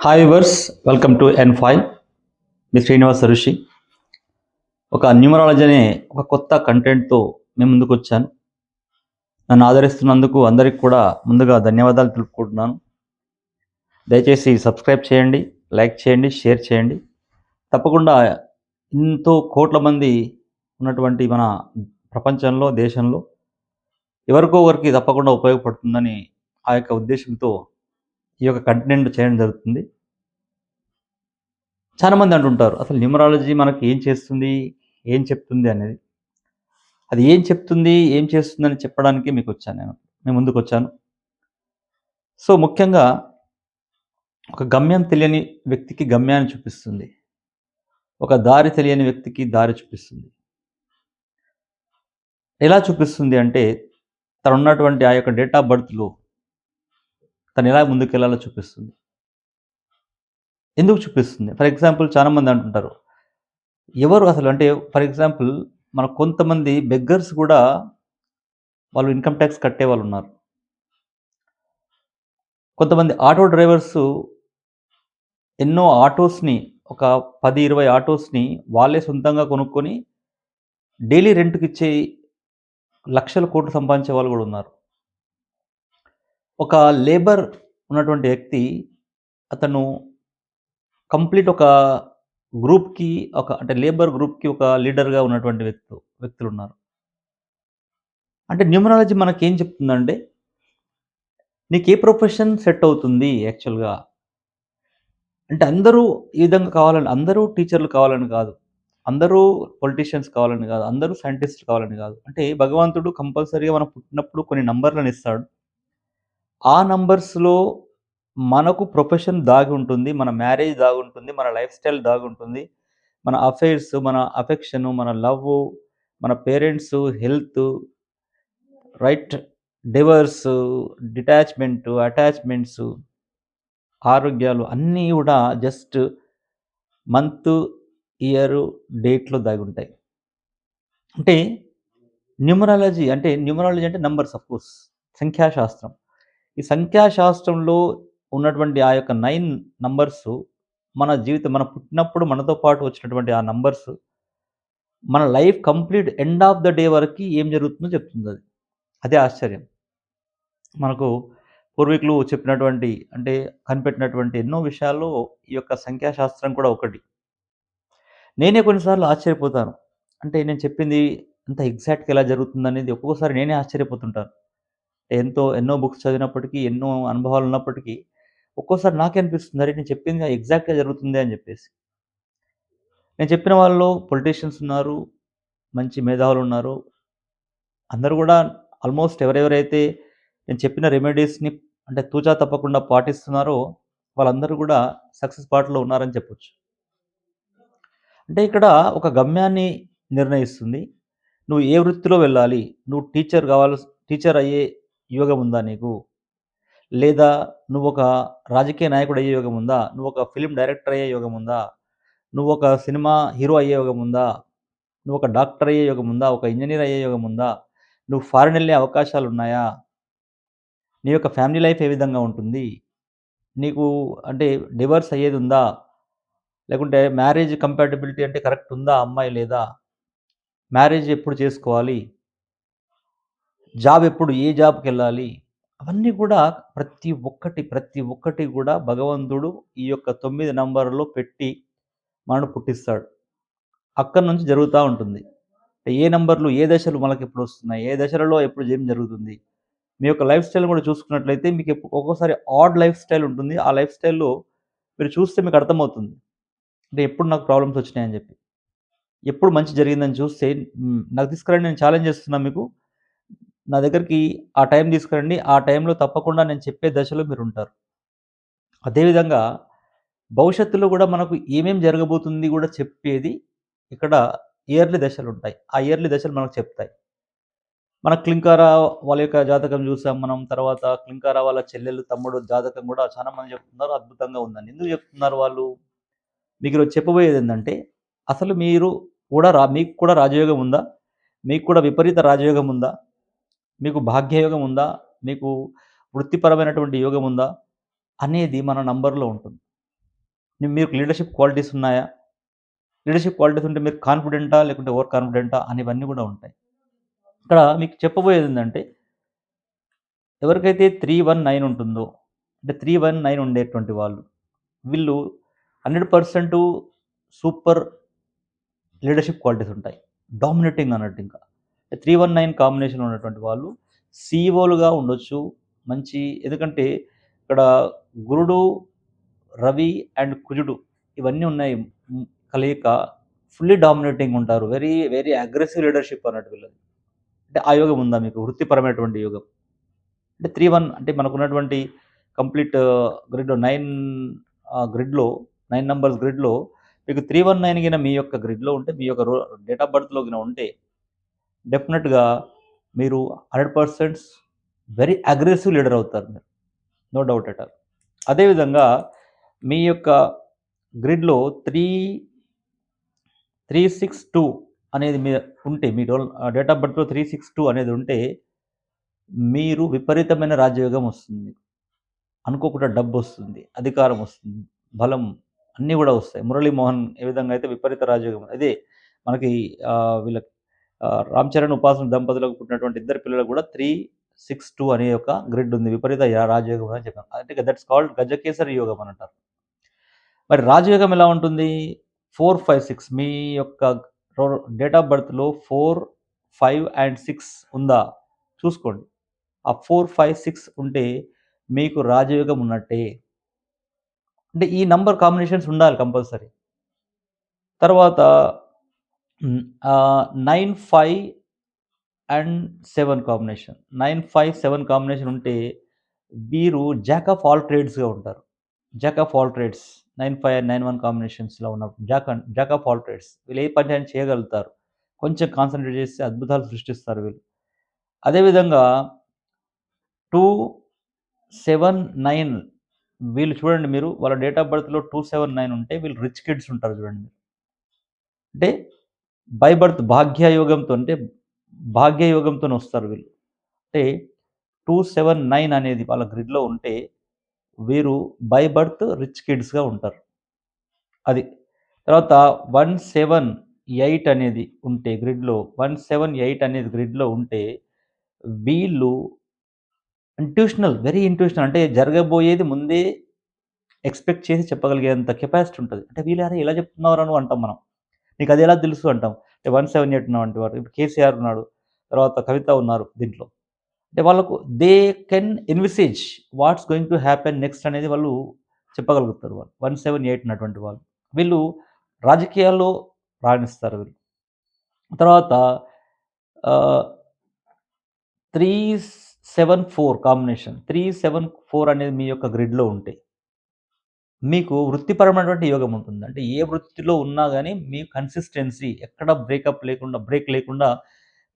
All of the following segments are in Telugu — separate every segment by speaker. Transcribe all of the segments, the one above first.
Speaker 1: Hi viewers, welcome to N5. మీ శ్రీనివాస ఋషి. ఒక న్యూమరాలజీ అనే ఒక కొత్త కంటెంట్తో మేము ముందుకు వచ్చాను. నన్ను ఆదరిస్తున్నందుకు అందరికి కూడా ముందుగా ధన్యవాదాలు తెలుపుకుంటున్నాను. దయచేసి సబ్స్క్రైబ్ చేయండి, లైక్ చేయండి, షేర్ చేయండి. తప్పకుండా ఎంతో కోట్ల మంది ఉన్నటువంటి మన ప్రపంచంలో, దేశంలో ఎవరికో ఒకరికి తప్పకుండా ఉపయోగపడుతుందని ఆ యొక్క ఉద్దేశంతో ఈ యొక్క కంటెంట్ చేయడం జరుగుతుంది. చాలామంది అంటుంటారు, అసలు న్యూమరాలజీ మనకి ఏం చేస్తుంది, ఏం చెప్తుంది అనేది. అది ఏం చెప్తుంది, ఏం చేస్తుందని చెప్పడానికి నేను ముందుకొచ్చాను. సో, ముఖ్యంగా ఒక గమ్యం తెలియని వ్యక్తికి గమ్యాన్ని చూపిస్తుంది. ఒక దారి తెలియని వ్యక్తికి దారి చూపిస్తుంది. ఎలా చూపిస్తుంది అంటే, తనున్నటువంటి ఆ యొక్క డేట్ ఆఫ్ బర్త్‌లో తను ఎలా ముందుకెళ్ళాలో చూపిస్తుంది. ఎందుకు చూపిస్తుంది? ఫర్ ఎగ్జాంపుల్ చాలామంది అంటుంటారు, ఎవరు అసలు అంటే ఫర్ ఎగ్జాంపుల్ మన కొంతమంది బెగ్గర్స్ కూడా వాళ్ళు ఇన్‌కమ్ టాక్స్ కట్టేవాళ్ళున్నారు. కొంతమంది ఆటో డ్రైవర్సు ఎన్నో ఆటోస్‌ని ఒక 10, 20 ఆటోస్‌ని వాళ్ళే సొంతంగా కొనుక్కొని డైలీ రెంట్‌కిచ్చే లక్షల కోట్లు సంపాదించే వాళ్ళు గూడా ఉన్నారు. ఒక లేబర్ ఉన్నటువంటి వ్యక్తి అతను కంప్లీట్ ఒక గ్రూప్‌కి అంటే లేబర్ గ్రూప్‌కి ఒక లీడర్‌గా ఉన్నటువంటి వ్యక్తులున్నారు. అంటే న్యూమరాలజీ మనకేం చెప్తుందంటే, నీకు ఏ ప్రొఫెషన్ సెట్ అవుతుంది యాక్చువల్‌గా. అంటే అందరూ ఈ విధంగా కావాలని, అందరూ టీచర్లు కావాలని కాదు. అందరూ పొలిటీషియన్స్ కావాలని కాదు. అందరూ సైంటిస్ట్‌లు కావాలని కాదు. అంటే భగవంతుడు కంపల్సరీగా మనం పుట్టినప్పుడు కొన్ని నంబర్‌లను ఇస్తాడు. ఆ నంబర్స్‌లో మనకు ప్రొఫెషన్ దాగుంటుంది. మన మ్యారేజ్ దాగుంటుంది. మన లైఫ్ స్టైల్ దాగుంటుంది. మన అఫైర్స్, మన అఫెక్షను, మన లవ్వు, మన పేరెంట్సు, హెల్తు, రైట్, డివోర్సు, డిటాచ్‌మెంటు, అటాచ్‌మెంట్సు, ఆరోగ్యాలు అన్నీ గూడా జస్ట్ మంతు, ఇయరు, డేట్‌లో దాగుంటాయి. అంటే న్యూమరాలజీ అంటే నంబర్స్ ఆఫ్‌కోర్స్. సంఖ్యాశాస్త్రం. ఈ సంఖ్యాశాస్త్రంలో ఉన్నటువంటి ఆ యొక్క 9 నంబర్సు మన పుట్టినప్పుడు మనతో పాటు వచ్చినటువంటి ఆ నంబర్స్ మన life complete end of the day వరకి ఏం జరుగుతుందో చెప్తుందది. అదే ఆశ్చర్యం. మనకు పూర్వీకులు చెప్పినటువంటి అంటే కనిపెట్టినటువంటి ఎన్నో విషయాల్లో ఈ యొక్క సంఖ్యాశాస్త్రం కూడా ఒకటి. నేనే కొన్నిసార్లు ఆశ్చర్యపోతాను. అంటే నేను చెప్పింది అంత ఎగ్జాక్ట్‌గా ఎలా జరుగుతుందనేది ఒక్కొక్కసారి నేనే ఆశ్చర్యపోతుంటాను. ఎన్నో బుక్స్ చదివినప్పటికీ, ఎన్నో అనుభవాలున్నప్పటికీ, ఒక్కోసారి నాకే అనిపిస్తుంది, అరే! నేను చెప్పింది ఎగ్జాక్ట్‌గా జరుగుతుందే అని జెప్పేసి. నేను చెప్పిన వాళ్ళలో పొలిటీషియన్స్ ఉన్నారు, మంచి మేధావులున్నారు. అందరూ గూడా ఆల్మోస్ట్ ఎవరెవరైతే నేను చెప్పిన రెమెడీస్‌ని అంటే తూచా తప్పకుండా పాటిస్తున్నారో, వాళ్ళందరూ గూడా సక్సెస్ బాటలో ఉన్నారని చెప్పొచ్చు. అంటే ఇక్కడ ఒక గమ్యాన్ని నిర్ణయిస్తుంది. నువ్వు ఏ వృత్తిలో వెళ్ళాలి? నువ్వు టీచర్ అయ్యే యోగం ఉందా నీకు? లేదా నువ్వొక రాజకీయ నాయకుడయ్యే యోగం ఉందా? నువ్వొక ఫిల్మ్ డైరెక్టర్ అయ్యే యోగం ఉందా? నువ్వొక సినిమా హీరో అయ్యే యోగం ఉందా? నువ్వొక డాక్టర్ అయ్యే యోగం ఉందా? ఒక ఇంజినీర్ అయ్యే యోగం ఉందా? నువ్వు ఫారిన్ ఎళ్ళే అవకాశాలున్నాయా? నీ యొక్క ఫ్యామిలీ లైఫ్ ఏ విధంగా ఉంటుంది? నీకు అంటే డివోర్స్ అయ్యేదుందా? లేకుంటే మ్యారేజ్ కంపాటిబిలిటీ అంటే కరెక్ట్ ఉందా? అమ్మాయి లేదా? మ్యారేజ్ ఎప్పుడు చేసుకోవాలి? ఏ జాబ్‌కెళ్ళాలి? అవన్నీ కూడా ప్రతి ఒక్కటి కూడా భగవంతుడు ఈ యొక్క 9 నంబర్‌లో పెట్టి మనల్ని పుట్టిస్తాడు. అక్కడి నుంచి జరుగుతా ఉంటుంది. ఏ నంబర్‌లు, ఏ దశలు మనకెప్పుడొస్తున్నాయి? ఏ దశలలో ఎప్పుడు ఏం జరుగుతుంది? మీ యొక్క లైఫ్ స్టైల్ కూడా చూసుకున్నట్లయితే ఒక్కోసారి ఆడ్ లైఫ్ స్టైల్ ఉంటుంది. ఆ లైఫ్ స్టైల్‌లో మీరు చూస్తే మీకు అర్థమవుతుంది. అంటే ఎప్పుడు నాకు ప్రాబ్లమ్స్ వచ్చినాయని చెప్పి. ఎప్పుడు మంచి జరిగిందని చూస్తే నాకు తీసుకురండి, నేను ఛాలెంజ్ చేస్తున్నా మీకు. నా దగ్గరికి ఆ టైం తీసుకురండి. ఆ టైంలో తప్పకుండా నేను చెప్పే దశలో మీరుంటారు. అదేవిధంగా భవిష్యత్తులో గూడా మనకు ఏమేం జరగబోతుంది గూడా చెప్పేది ఇక్కడ ఇయర్లీ దశలుంటాయి. ఆ ఇయర్లీ దశలు మనకు చెప్తాయి. మన క్లింకారా వాళ్ళ యొక్క జాతకం చూసాం మనం. తర్వాత క్లింకారా వాళ్ళ చెల్లెలు, తమ్ముడు జాతకం గూడా చాలా మంది చెప్తున్నారు అద్భుతంగా ఉందని. ఎందుకు చెప్తున్నారు వాళ్ళు? మీకిరోజు చెప్పబోయేదేందంటే, అసలు మీకు కూడా రాజయోగం ఉందా? మీకు కూడా విపరీత రాజయోగం ఉందా? మీకు భాగ్యయోగం ఉందా? మీకు వృత్తిపరమైనటువంటి యోగం ఉందా? అనేది మన నంబర్‌లో ఉంటుంది. మీకు లీడర్‌షిప్ క్వాలిటీస్ ఉన్నాయా? లీడర్‌షిప్ క్వాలిటీస్ ఉంటే మీరు కాన్ఫిడెంటా? లేకుంటే ఓవర్ కాన్ఫిడెంటా? అనేవన్నీ గూడా ఉంటాయి. ఇక్కడ మీకు చెప్పబోయేదేందంటే, ఎవరికైతే 319 ఉంటుందో, అంటే 319 ఉండేటువంటి వాళ్ళు, వీళ్ళు 100% సూపర్ లీడర్‌షిప్ క్వాలిటీస్ ఉంటాయి. డామినేటింగ్ అన్నట్టింకా. 319 కాంబినేషన్‌లో ఉన్నటువంటి వాళ్ళు సీఈఓలుగా ఉండొచ్చు. మంచి ఎందుకంటే ఇక్కడ గురుడు, రవి అండ్ కుజుడు ఇవన్నీ ఉన్నాయి. కలయిక ఫుల్లీ డామినేటింగ్ ఉంటారు. వెరీ, వెరీ అగ్రెసివ్ లీడర్‌షిప్ అన్నట్టు వీళ్ళది. అంటే ఆ యోగం ఉందా మీకు? వృత్తిపరమైనటువంటి యోగం. అంటే 3, 1 అంటే మనకున్నటువంటి కంప్లీట్ గ్రిడ్ 9 గ్రిడ్‌లో 9 నంబర్స్ గ్రిడ్‌లో మీకు 319 గిన మీ యొక్క గ్రిడ్‌లో ఉంటే, మీ యొక్క డేట్ ఆఫ్ బర్త్‌లో గిన ఉంటే డెఫినిట్‌గా మీరు 100% వెరీ అగ్రెసివ్ లీడర్ అవుతారు మీరు. No doubt at all. అదేవిధంగా మీ యొక్క గ్రిడ్‌లో 362 అనేది ఉంటే మీ డేట్ ఆఫ్ బర్త్‌లో 362 అనేది ఉంటే మీరు విపరీతమైన రాజయోగం వస్తుంది. అనుకోకుండా డబ్బొస్తుంది, అధికారం వస్తుంది, బలం అన్నీ గూడా వస్తాయి. 'మురళీమోహన్' ఏ విధంగా అయితే విపరీత రాజయోగం అదే మనకి వీళ్ళకి 'రామ్ చరణ్', 'ఉపాసన' దంపతులకు పుట్టినటువంటి ఇద్దరు పిల్లలకు కూడా 362 అనే ఒక గ్రిడ్ ఉంది. విపరీత రాజయోగం అని చెప్పాం. అంటే దట్స్ కాల్డ్ గజకేసరి యోగం అని అంటారు. మరి రాజయోగం ఎలా ఉంటుంది? 4, 5, 6 మీ యొక్క డేట్ ఆఫ్ బర్త్‌లో 4, 5 అండ్ 6 ఉందా? చూసుకోండి. ఆ 4, 5, 6 ఉంటే మీకు రాజయోగం ఉన్నట్టే. అంటే ఈ నంబర్ కాంబినేషన్స్ ఉండాలి కంపల్సరీ. తర్వాత 9, 5 అండ్ 7 కాంబినేషన్. 9, 5, 7 కాంబినేషన్ ఉంటే వీరు జాక్ ఆఫ్ ఆల్ ట్రేడ్స్‌గా ఉంటారు. Jack of all trades 9, 5 and 9, 1 కాంబినేషన్స్‌లో ఉన్న జాక్ ఆఫ్ ఆల్ ట్రేడ్స్. వీళ్ళు ఏ పని అయినా చేయగలుగుతారు. కొంచెం కాన్సంట్రేట్ చేస్తే అద్భుతాలు సృష్టిస్తారు వీళ్ళు. అదేవిధంగా 2, 7, 9 వీళ్ళు చూడండి మీరు వాళ్ళ డేట్ ఆఫ్ బర్త్‌లో 279 ఉంటే వీళ్ళు రిచ్ కిడ్స్ ఉంటారు చూడండి. అంటే బై బర్త్ భాగ్యయోగంతో అంటే భాగ్యయోగంతోనొస్తారు వీళ్ళు. అంటే 279 అనేది వాళ్ళ గ్రిడ్‌లో ఉంటే వీరు బై బర్త్ రిచ్ కిడ్స్‌గా ఉంటారు. అది. తర్వాత 178 అనేది ఉంటే గ్రిడ్‌లో 178 అనేది గ్రిడ్‌లో ఉంటే వీళ్ళు వెరీ ఇంట్యూషనల్ అంటే జరగబోయేది ముందే ఎక్స్‌పెక్ట్ చేసి చెప్పగలిగేంత కెపాసిటీ ఉంటది. అంటే వీళ్ళు "అరే! ఎలా చెప్తున్నావురా నువ్వు" అంటాం మనం. "నీకదెలా తెలుసు" అంటాం. అంటే 178 ఉన్నటువంటి వాడు. ఇప్పుడు కేసీఆర్ ఉన్నాడు. తర్వాత కవిత ఉన్నారు దీంట్లో. అంటే వాళ్ళకు they can envisage what's going to happen next అనేది వాళ్ళు చెప్పగలుగుతారు వాళ్ళు. 178 ఉన్నటువంటి వాళ్ళు. వీళ్ళు రాజకీయాల్లో రాణిస్తారు వీళ్ళు. తర్వాత ఆహ్, 374 కాంబినేషన్. 374 అనేది మీ యొక్క గ్రిడ్‌లో ఉంటే మీకు వృత్తిపరమైనటువంటి యోగం ఉంటుంది. అంటే ఏ వృత్తిలో ఉన్నా గాని మీ కన్సిస్టెన్సీ ఎక్కడ బ్రేక్ లేకుండా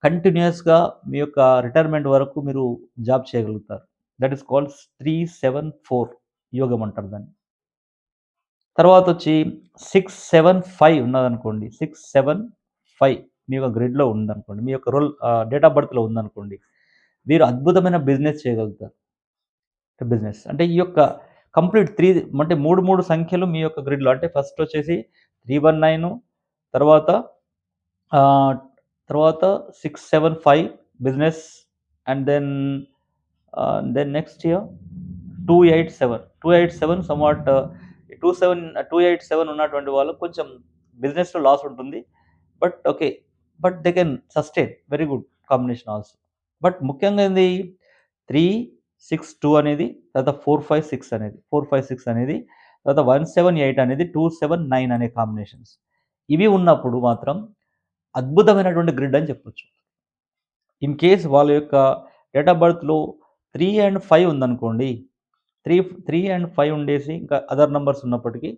Speaker 1: కంటిన్యూయస్‌గా మీ యొక్క రిటైర్మెంట్ వరకు మీరు జాబ్ చేయగలుగుతారు. దట్ ఈస్ కాల్డ్ 374 యోగం అంటారు దాన్ని. తర్వాతొచ్చి 675 ఉన్నదనుకోండి. 675 మీ యొక్క గ్రిడ్‌లో ఉందనుకోండి. మీ యొక్క డేట్ ఆఫ్ బర్త్‌లో ఉందనుకోండి. మీరు అద్భుతమైన బిజినెస్ చేయగలుగుతారు. బిజినెస్. అంటే ఈ యొక్క కంప్లీట్ 3 అంటే 3 సంఖ్యలు మీ యొక్క గ్రిడ్‌లో అంటే ఫస్ట్ వచ్చేసి 319 తర్వాత ఆహ్, తర్వాత 675 business and then next here 287. 287 somewhat 287 ఉన్నటువంటి వాళ్ళకి కొంచెం బిజినెస్‌లో లాస్ ఉంటుంది. But okay. But they can sustain very good combination also. But ముఖ్యంగా ఏంది 362 అనేది తర్వాత 456 అనేది 456 అనేది తర్వాత 178 అనేది 279 అనే కాంబినేషన్స్. ఇవి ఉన్నప్పుడు మాత్రం అద్భుతమైనటువంటి గ్రిడ్ అని చెప్పొచ్చు. ఇన్ కేస్ వాళ్ళ యొక్క డేట్ ఆఫ్ బర్త్‌లో 3 అండ్ 5 ఉందనుకోండి. 3 అండ్ 5 ఉండేసి ఇంకా అదర్ నంబర్స్ ఉన్నప్పటికీ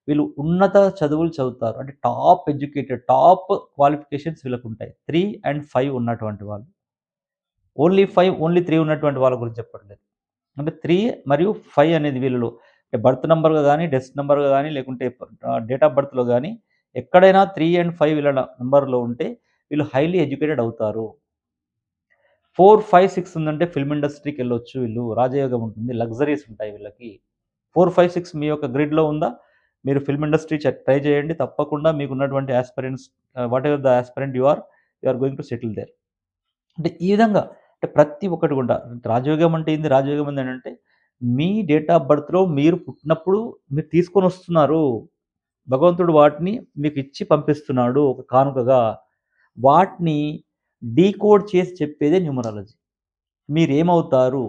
Speaker 1: వీళ్ళు ఉన్నత చదువులు చదువుతారు. అంటే టాప్ ఎడ్యుకేటెడ్, టాప్ క్వాలిఫికేషన్స్ వీళ్ళకుంటాయి. 3 అండ్ 5 ఉన్నటువంటి వాళ్ళు. ఓన్లీ 5, ఓన్లీ 3 ఉన్నటువంటి వాళ్ళ గురించి చెప్పట్లేదు. అంటే 3 మరియు 5 అనేది వీళ్ళలో అంటే బర్త్ నంబర్‌గా గాని, డెత్ నంబర్‌గా గాని లేకుంటే డేట్ ఆఫ్ బర్త్‌లో గాని ఎక్కడైనా 3 అండ్ 5 వీళ్ళ నంబర్‌లో ఉంటే వీళ్ళు హైలీ ఎడ్యుకేటెడ్ అవుతారు. 4, 5, 6 ఉందంటే ఫిల్మ్ ఇండస్ట్రీకెళ్ళొచ్చు వీళ్ళు. రాజయోగం ఉంటుంది. లగ్జరీస్ ఉంటాయి వీళ్ళకి. 4, 5, 6 మీ యొక్క గ్రిడ్‌లో ఉందా? మీరు ఫిల్మ్ ఇండస్ట్రీ ట్రై చేయండి. తప్పకుండా మీకున్నటువంటి aspirants whatever the aspirant you are going to settle there. అంటే ఈ విధంగా అంటే ప్రతి ఒక్కటి కూడా రాజయోగం అంటే ఏంది? రాజయోగం ఏందంటే మీ డేట్ ఆఫ్ బర్త్‌లో మీరు పుట్టినప్పుడు మీరు తీసుకొనొస్తున్నారు. భగవంతుడు వాటిని మీకు ఇచ్చి పంపిస్తున్నాడు ఒక కానుకగా. వాటిని డీకోడ్ చేసి చెప్పేదే న్యూమరాలజీ. మీరేమవుతారు?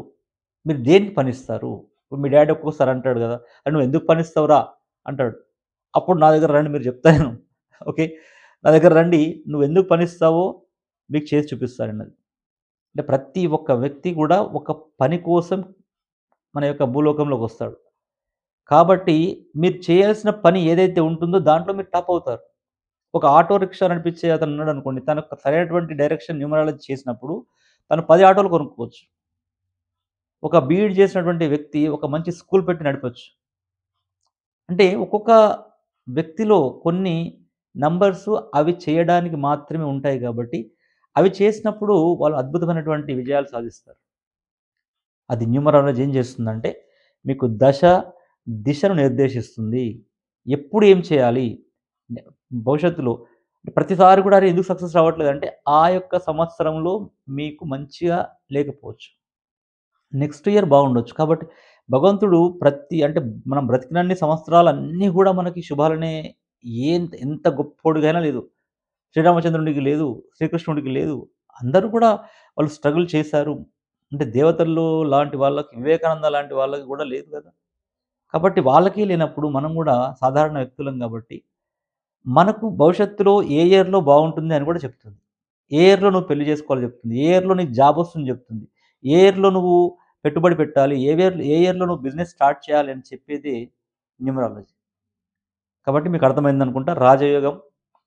Speaker 1: మీరు దేనికి పనిస్తారు? ఇప్పుడు మీ డ్యాడీ ఒక్కొక్కసారి అంటాడు గదా! "నువ్వెందుకు పనిస్తావురా?" అంటాడు. అప్పుడు నా దగ్గర రండి మీరు చెప్తా నేను. ఓకే. నా దగ్గర రండి. నువ్వెందుకు పనిస్తావో మీకు చేసి చూపిస్తానన్నది. అంటే ప్రతి ఒక్క వ్యక్తి గూడా ఒక పని కోసం మన యొక్క భూలోకంలోకొస్తాడు. కాబట్టి మీరు చేయాల్సిన పని ఏదైతే ఉంటుందో దాంట్లో మీరు టాప్ అవుతారు. ఒక ఆటో రిక్షా నడిపించే అతను ఉన్నాడనుకోండి. తనకు సరైనటువంటి డైరెక్షన్ న్యూమరాలజీ చేసినప్పుడు తను 10 ఆటోలు కొనుక్కోవచ్చు. ఒక బీఈడీ చేసినటువంటి వ్యక్తి ఒక మంచి స్కూల్ పెట్టి నడపొచ్చు. అంటే ఒక్కొక్క వ్యక్తిలో కొన్ని నంబర్స్ అవి చేయడానికి మాత్రమే ఉంటాయి కాబట్టి, అవి చేసినప్పుడు వాళ్ళు అద్భుతమైనటువంటి విజయాలు సాధిస్తారు. అది న్యూమరాలజీ ఏం చేస్తుందంటే, మీకు దిశను నిర్దేశిస్తుంది. ఎప్పుడు ఏం చేయాలి? న భవిష్యత్తులో ప్రతిసారి కూడా అరే! ఎందుకు సక్సెస్ రావట్లేదంటే, ఆ యొక్క సంవత్సరంలో మీకు మంచిగా లేకపోవచ్చు. నెక్స్ట్ ఇయర్ బాగుండొచ్చు. కాబట్టి భగవంతుడు అంటే మనం బ్రతికినన్ని సంవత్సరాలన్నీ గూడా మనకి శుభాలనే ఎంత గొప్పోడిగైనా లేదు. శ్రీరామచంద్రునికి లేదు, శ్రీకృష్ణుడికి లేదు. అందరూ కూడా వాళ్ళు స్ట్రగుల్ చేశారు. అంటే దేవతల్లో లాంటి వాళ్ళకి, వివేకానంద లాంటి వాళ్ళకి గూడా లేదు గదా! కాబట్టి వాళ్ళకి లేనప్పుడు మనం గూడా సాధారణ వ్యక్తులం గాబట్టి, మనకు భవిష్యత్తులో ఏ ఇయర్‌లో బావుంటుంది అని గూడా చెప్తుంది. ఏ ఇయర్‌లో నువ్వు పెళ్లి చేసుకోవాలో చెప్తుంది. ఏ ఇయర్‌లో నీకు జాబొస్తుందని చెప్తుంది. ఏ ఇయర్‌లో నువ్వు పెట్టుబడి పెట్టాలి. ఏ ఇయర్‌లో నువ్వు బిజినెస్ స్టార్ట్ చేయాలి అని చెప్పేది న్యూమరాలజీ. కాబట్టి మీకు అర్థమైందనుకుంటా. రాజయోగం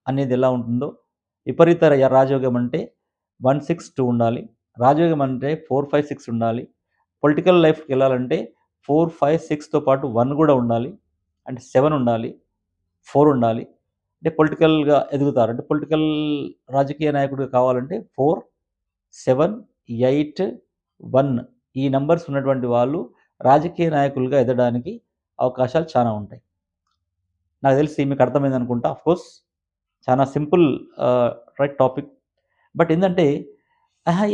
Speaker 1: అనేది ఎలా ఉంటుందో, విపరీత రాజయోగం అంటే 1, 6, 2 ఉండాలి. రాజయోగం అంటే 4, 5, 6 ఉండాలి. పొలిటికల్ లైఫ్‌కెళ్ళాలంటే 4, 5, 6తో పాటు 1 గూడా ఉండాలి. అంటే 7 ఉండాలి. 4 ఉండాలి. అంటే పొలిటికల్‌గా ఎదుగుతారు. అంటే రాజకీయ నాయకుడిగా కావాలంటే 4, 7, 8, 1 ఈ నంబర్స్ ఉన్నటువంటి వాళ్ళు రాజకీయ నాయకులుగా ఎదగడానికి అవకాశాలు చానా ఉంటాయి. నాకు తెలిసి మీకు అర్థమైందనుకుంటా. ఆఫ్‌కోర్స్ చాలా సింపుల్ రైట్ టాపిక్. బట్ ఏందంటే,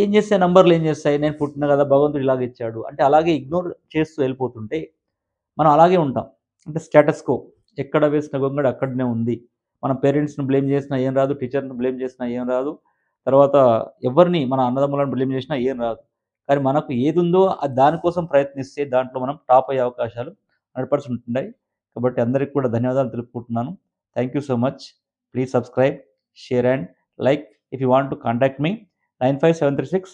Speaker 1: ఏం చేస్తాయి నంబర్‌లు ఏం చేస్తాయి? నేను పుట్టినా కదా! భగవంతుడు ఇలాగ ఇచ్చాడు. అంటే అలాగే ఇగ్నోర్ చేస్తూ వెళ్ళిపోతుంటే, మనం అలాగే ఉంటాం. అంటే స్టేటస్ కో ఎక్కడ వేసిన గొంగడి అక్కడనే ఉంది. మన పేరెంట్స్‌ని బ్లేమ్ చేసినా ఏం రాదు. టీచర్‌ని బ్లేమ్ చేసినా ఏం రాదు. తర్వాత ఎవరిని మన అన్నదమ్ములను బ్లేమ్ చేసినా ఏం రాదు. కానీ మనకు ఏదుందో దాని కోసం ప్రయత్నిస్తే దాంట్లో మనం టాప్ అయ్యే అవకాశాలు 100% ఉంటున్నాయి. కాబట్టి అందరికి కూడా ధన్యవాదాలు తెలుపుకుంటున్నాను. Thank you so much. Please subscribe, share and like. If you want to contact me 95736